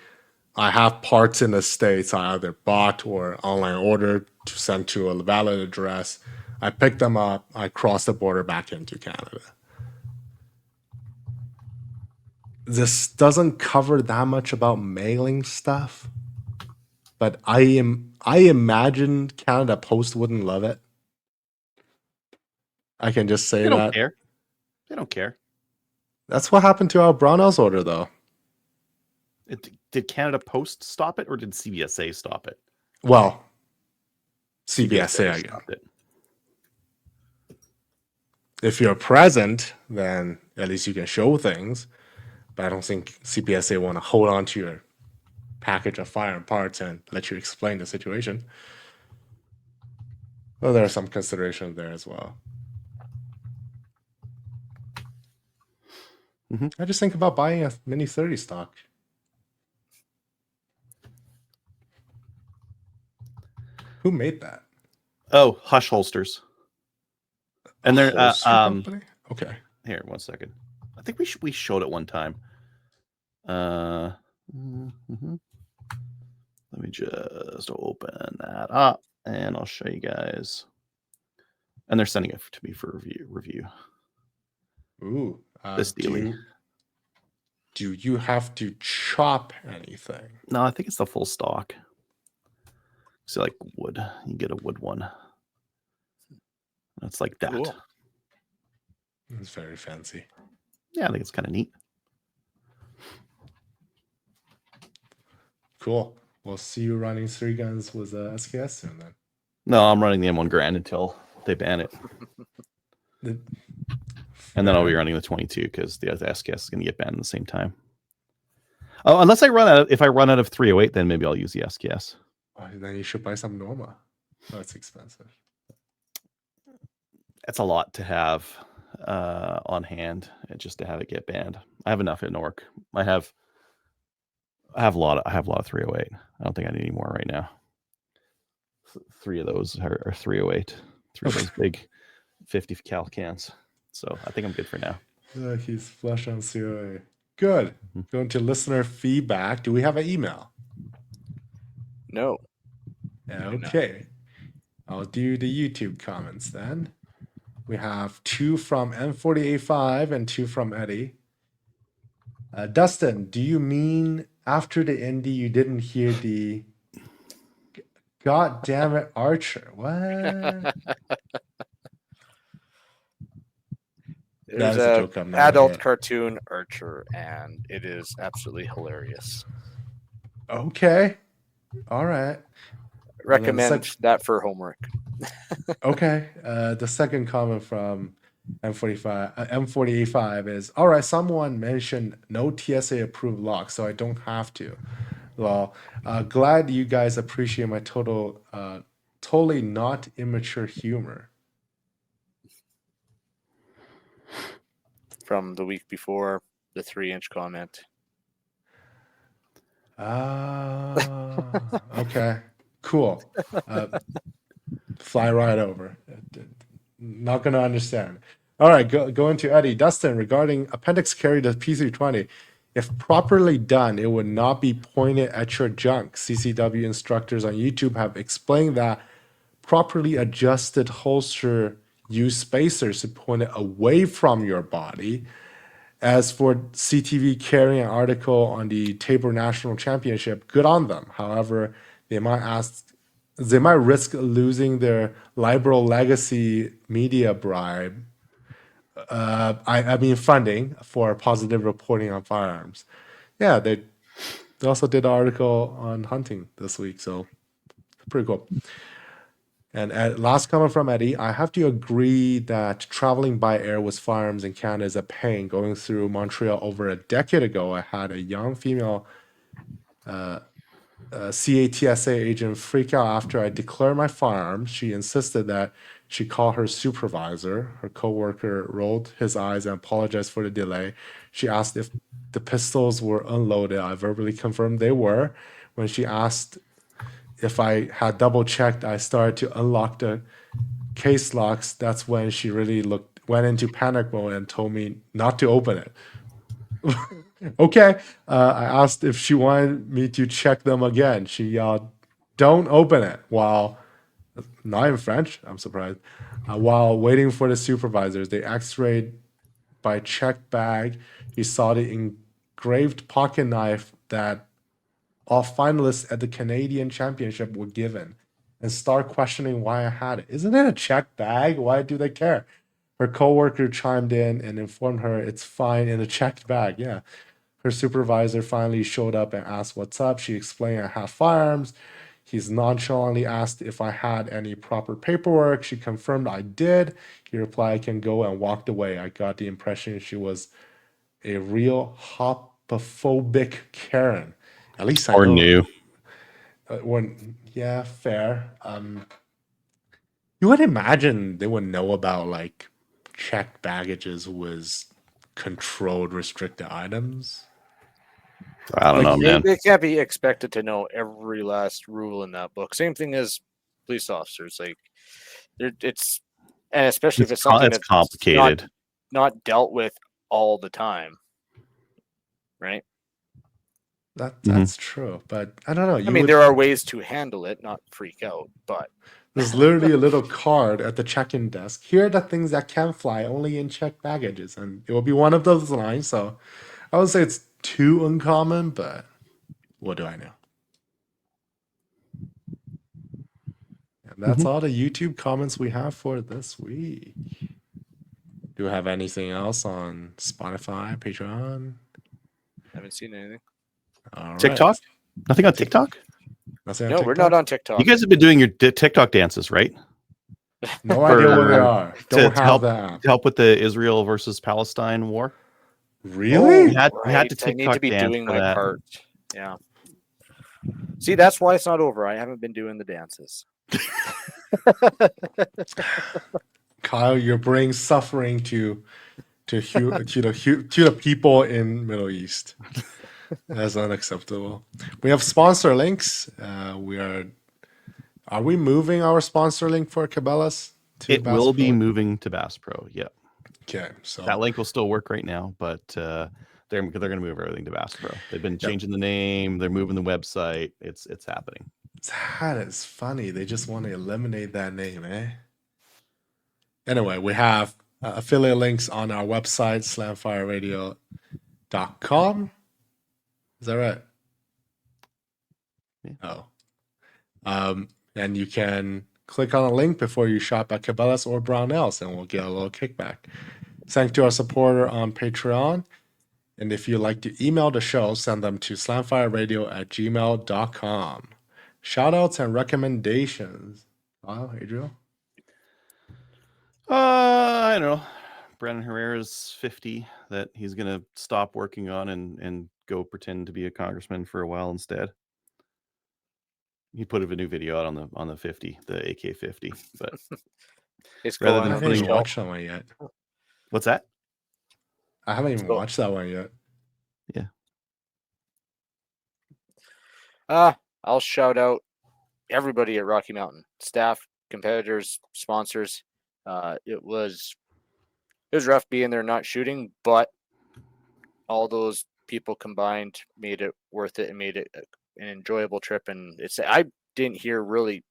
I have parts in the States I either bought or online ordered to send to a valid address. I pick them up, I cross the border back into Canada. This doesn't cover that much about mailing stuff, but I imagine Canada Post wouldn't love it. I can just say they that. Don't care. They don't care. That's what happened to our Brownells order, though. Did Canada Post stop it, or did CBSA stop it? Well, CBSA again. Stopped it. If you're present, then at least you can show things. But I don't think CBSA want to hold on to your package of firearm parts and let you explain the situation. Well, there are some considerations there as well. Mm-hmm. I just think about buying a Mini 30 stock. Who made that? Oh, Hush Holsters. And they're company? Okay. Here, 1 second. I think we showed it one time. Let me just open that up, and I'll show you guys. And they're sending it to me for review. Ooh, this dealie. Do you have to chop anything? No, I think it's the full stock. So like wood, you get a wood one. It's like that. Cool. It's very fancy. Yeah, I think it's kind of neat. Cool. We'll see you running 3 guns with SKS soon then. No, I'm running the M1 Grand until they ban it. And then I'll be running the 22 because the SKS is going to get banned at the same time. Oh, unless if I run out of 308, then maybe I'll use the SKS. Oh, then you should buy some Norma. That's expensive. It's a lot to have on hand just to have it get banned. I have enough in Orc. I have a lot of 308. I don't think I need any more right now. 3 of those are 308. 3 of those big 50 cal cans. So I think I'm good for now. He's flush on COA. Good. Mm-hmm. Going to listener feedback. Do we have an email? No. Okay. I'll do the YouTube comments then. We have 2 from M485 and 2 from Eddie. Dustin, do you mean after the Indy you didn't hear the God damn it, Archer? What? There's is a a joke I've never adult heard. cartoon Archer, and it is absolutely hilarious. Okay. All right. Recommend that for homework. Okay. The second comment from M40A5 is, all right, someone mentioned no TSA approved lock, so I don't have to. Well, glad you guys appreciate my totally not immature humor. From the week before, the 3-inch comment. Okay, cool. Fly right over. Not gonna understand. All right, going to Eddie. Dustin, regarding appendix carry to P320, if properly done, it would not be pointed at your junk. CCW instructors on YouTube have explained that properly adjusted holster use spacers to point it away from your body. As for CTV carrying an article on the Tabor National Championship, good on them. However, they might risk losing their liberal legacy media bribe. I mean funding for positive reporting on firearms. Yeah, they also did an article on hunting this week, so pretty cool. And last comment from Eddie, I have to agree that traveling by air with firearms in Canada is a pain. Going through Montreal over a decade ago, I had a young female CATSA agent freak out after I declared my firearms. She insisted that she call her supervisor. Her coworker rolled his eyes and apologized for the delay. She asked if the pistols were unloaded. I verbally confirmed they were. When she asked if I had double checked, I started to unlock the case locks. That's when she really went into panic mode and told me not to open it. Okay. I asked if she wanted me to check them again. She yelled, "Don't open it," while not in French. I'm surprised. While waiting for the supervisors, they x-rayed by checked bag. He saw the engraved pocket knife that all finalists at the Canadian Championship were given and start questioning why I had it. Isn't it a checked bag? Why do they care? Her coworker chimed in and informed her it's fine in a checked bag. Yeah. Her supervisor finally showed up and asked what's up. She explained I have firearms. He's nonchalantly asked if I had any proper paperwork. She confirmed I did. He replied I can go and walked away. I got the impression she was a real homophobic Karen. At least I Or know. new. Yeah, fair. You would imagine they would know about like checked baggages was controlled restricted items. I don't know, man. They can't be expected to know every last rule in that book. Same thing as police officers. Like, it's, and especially if it's something that's complicated, not dealt with all the time, right? That's true, but I don't know. I mean, there are ways to handle it, not freak out, but there's literally a little card at the check-in desk. Here are the things that can fly only in checked baggages, and it will be one of those lines. So I would say it's too uncommon, but what do I know? And that's all the YouTube comments we have for this week. Do we have anything else on Spotify, Patreon? haven't seen anything. All TikTok? right. Nothing on TikTok? Nothing on No, TikTok? we're not on TikTok. You guys have been doing your TikTok dances, right? No idea what they are. Don't have that. To help with the Israel versus Palestine war. Really? We had to TikTok I need to be dance doing for my that. part. Yeah. See, that's why it's not over. I haven't been doing the dances. Kyle, your brain's suffering to the people in Middle East. That's unacceptable. We have sponsor links. Are we moving our sponsor link for Cabela's to It Bass will be Pro? moving to Bass Pro. Yep. Okay, so That link will still work right now, but they're going to move everything to Bass Pro. They've been changing the name. They're moving the website. It's happening. that is funny. They just want to eliminate that name, eh? Anyway, we have affiliate links on our website, slamfireradio.com. Is that right? Yeah. Oh. And you can click on a link before you shop at Cabela's or Brownells, and we'll get a little kickback. Thanks to our supporter on Patreon. And if you'd like to email the show, send them to slamfireradio@gmail.com. Shoutouts and recommendations. Wow, Adriel? I don't know. Brandon Herrera's 50 that he's going to stop working on and go pretend to be a congressman for a while instead. He put a new video out on the 50, the AK-50, but rather than I haven't even watched that one yet. What's that? I haven't even watched that one yet. Yeah. I'll shout out everybody at Rocky Mountain, staff, competitors, sponsors. It was rough being there not shooting, but all those people combined made it worth it and made it an enjoyable trip. And I didn't hear really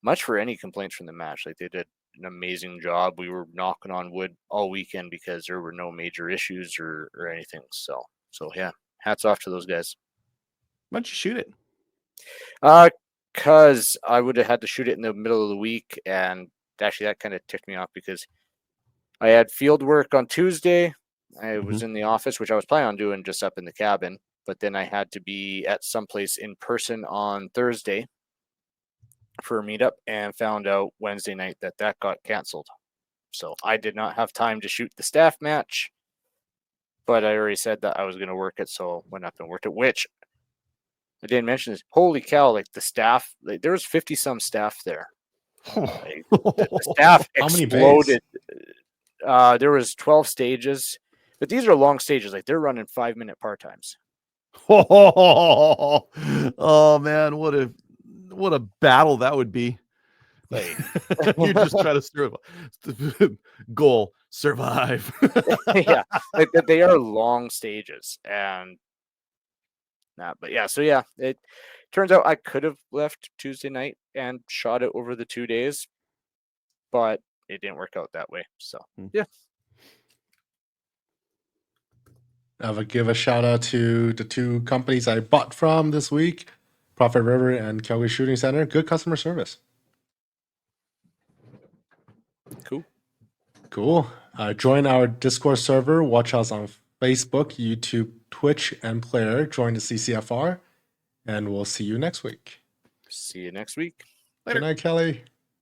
much for any complaints from the match. Like, they did an amazing job. We were knocking on wood all weekend because there were no major issues or anything. So yeah, hats off to those guys. Why'd you shoot it? Because I would have had to shoot it in the middle of the week, and actually that kind of ticked me off because I had field work on Tuesday. I was in the office, which I was planning on doing just up in the cabin, but then I had to be at someplace in person on Thursday for a meetup, and found out Wednesday night that got canceled. So I did not have time to shoot the staff match, but I already said that I was going to work it, so went up and worked it, which I didn't mention this. Holy cow, like the staff, like, there was 50 some staff there. Like, the staff exploded. There was 12 stages, but these are long stages. Like, they're running 5-minute part times. Oh man, what a battle that would be. Like, you just try to survive. Goal, survive. Yeah, like, they are long stages, and but yeah, so yeah, it turns out I could have left Tuesday night and shot it over the 2 days, but it didn't work out that way. So yeah. I would give a shout out to the two companies I bought from this week, Prophet River and Calgary Shooting Center. Good customer service. Cool. Join our Discord server. Watch us on Facebook, YouTube, Twitch, and Player. Join the CCFR, and we'll see you next week. See you next week. Later. Good night, Kelly.